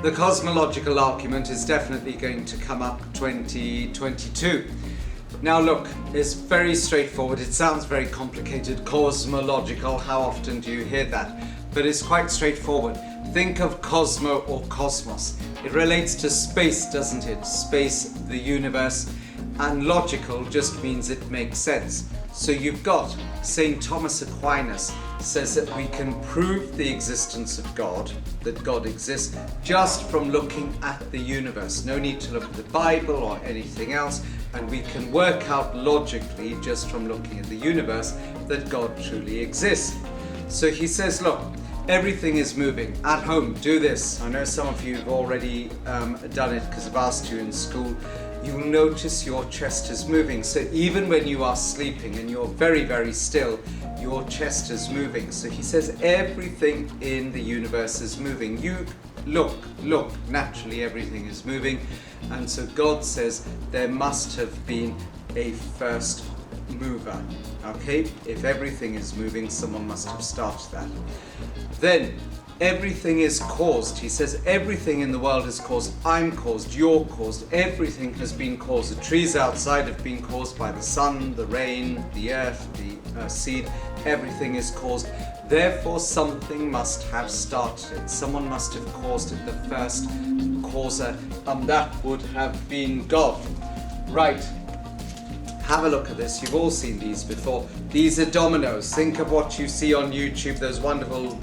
The cosmological argument is definitely going to come up 2022. Now look, it's very straightforward. It sounds very complicated. Cosmological, how often do you hear that? But it's quite straightforward. Think of cosmo or cosmos. It relates to space, doesn't it? Space, the universe, and logical just means it makes sense. So you've got St. Thomas Aquinas says that we can prove the existence of God, that God exists, just from looking at the universe. No need to look at the Bible or anything else, and we can work out logically, just from looking at the universe, that God truly exists. So he says, look, everything is moving. At home, do this. I know some of you have already done it because I've asked you in school. You'll notice your chest is moving. So even when you are sleeping and you're very, very still, your chest is moving. So he says everything in the universe is moving. You look, naturally everything is moving. And so God says there must have been a first mover. Okay, if everything is moving, someone must have started that. Then everything is caused. He says everything in the world is caused. I'm caused, you're caused, everything has been caused. The trees outside have been caused by the sun, the rain, the earth, the seed. Everything is caused. Therefore something must have started it. Someone must have caused it, the first causer, and that would have been God. Right. Have a look at this. You've all seen these before. These are dominoes. Think of what you see on YouTube, those wonderful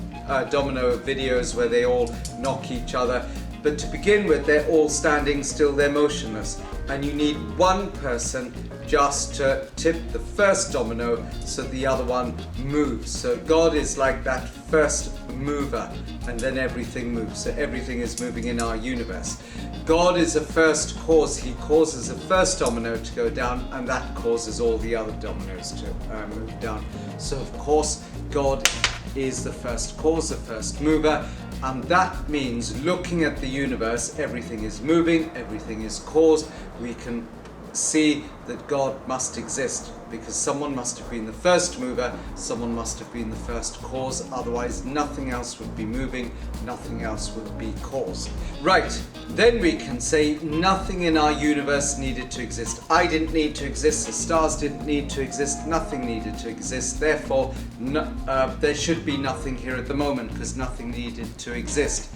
domino videos where they all knock each other. But to begin with, they're all standing still, they're motionless. And you need one person just to tip the first domino so the other one moves. So God is like that first mover, and then everything moves. So everything is moving in our universe. God is a first cause. He causes a first domino to go down, and that causes all the other dominoes to move down. So of course God is the first cause, the first mover, and that means looking at the universe, everything is moving, everything is caused. We can see that God must exist because someone must have been the first mover, someone must have been the first cause, otherwise nothing else would be moving, nothing else would be caused. Right, then we can say nothing in our universe needed to exist. I didn't need to exist, the stars didn't need to exist, nothing needed to exist, therefore there should be nothing here at the moment because nothing needed to exist.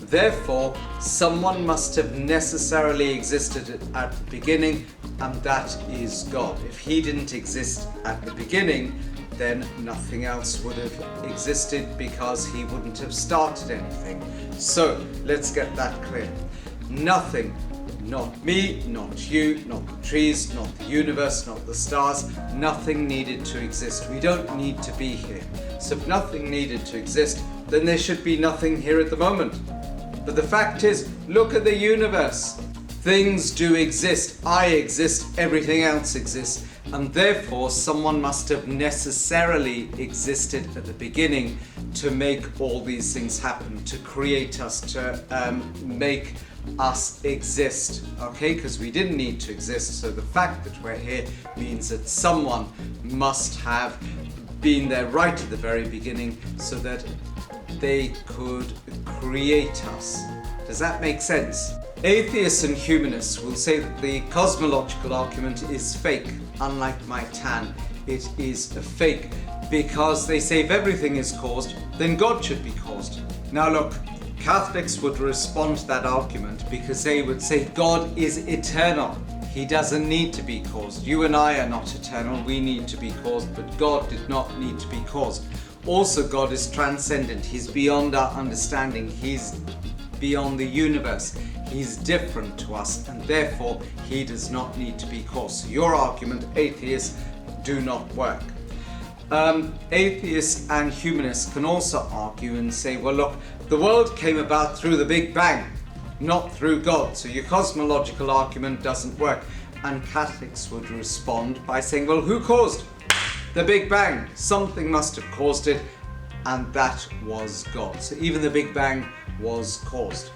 Therefore, someone must have necessarily existed at the beginning, and that is God. If he didn't exist at the beginning, then nothing else would have existed because he wouldn't have started anything. So, let's get that clear. Nothing, not me, not you, not the trees, not the universe, not the stars, nothing needed to exist. We don't need to be here. So if nothing needed to exist, then there should be nothing here at the moment. But the fact is, look at the universe. Things do exist. I exist. Everything else exists. And therefore, someone must have necessarily existed at the beginning to make all these things happen, to create us, to make us exist. Okay? Because we didn't need to exist. So the fact that we're here means that someone must have been there right at the very beginning so that they could create us. Does that make sense? Atheists and humanists will say that the cosmological argument is fake. Unlike my tan, it is a fake because they say if everything is caused, then God should be caused. Now look, Catholics would respond to that argument because they would say God is eternal. He doesn't need to be caused. You and I are not eternal. We need to be caused, but God did not need to be caused. Also, God is transcendent. He's beyond our understanding. He's beyond the universe. He's different to us, and therefore he does not need to be caused. So your argument, atheists, do not work. Atheists and humanists can also argue and say, well look, the world came about through the Big Bang, not through God. So your cosmological argument doesn't work. And Catholics would respond by saying, well, who caused the Big Bang? Something must have caused it, and that was God. So even the Big Bang was caused.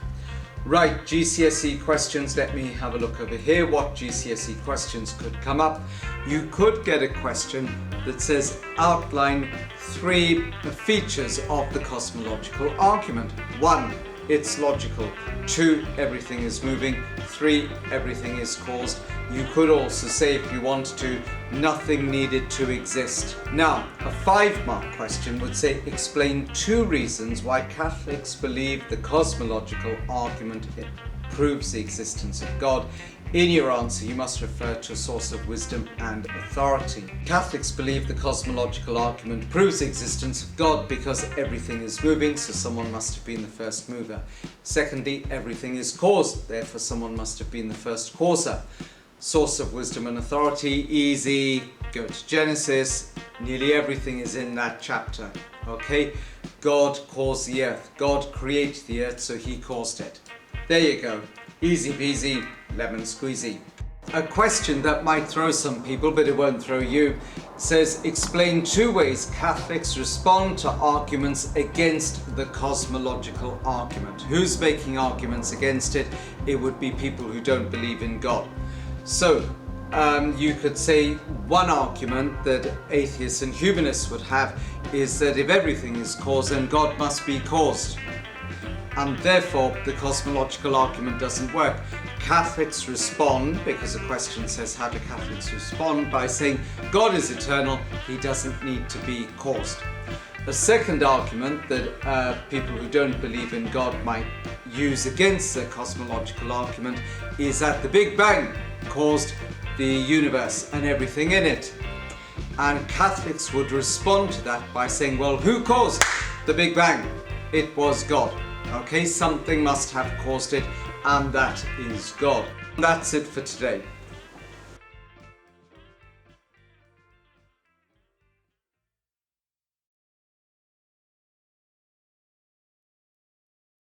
Right, GCSE questions. Let me have a look over here. What GCSE questions could come up? You could get a question that says outline 3 features of the cosmological argument. 1. it's logical. 2, everything is moving. 3, everything is caused. You could also say, if you wanted to, nothing needed to exist. Now, a 5-mark question would say, explain 2 reasons why Catholics believe the cosmological argument proves the existence of God. In your answer, you must refer to a source of wisdom and authority. Catholics believe the cosmological argument proves the existence of God because everything is moving, so someone must have been the first mover. Secondly, everything is caused, therefore someone must have been the first causer. Source of wisdom and authority, easy. Go to Genesis, nearly everything is in that chapter. Okay, God caused the earth. God created the earth, so he caused it. There you go. Easy peasy, lemon squeezy. A question that might throw some people, but it won't throw you, says, explain 2 ways Catholics respond to arguments against the cosmological argument. Who's making arguments against it? It would be people who don't believe in God. So, you could say one argument that atheists and humanists would have is that if everything is caused, then God must be caused. And therefore the cosmological argument doesn't work. Catholics respond, because the question says how do Catholics respond, by saying God is eternal, he doesn't need to be caused. The second argument that people who don't believe in God might use against the cosmological argument is that the Big Bang caused the universe and everything in it. And Catholics would respond to that by saying, well, who caused the Big Bang? It was God. Okay, something must have caused it, and that is God. That's it for today.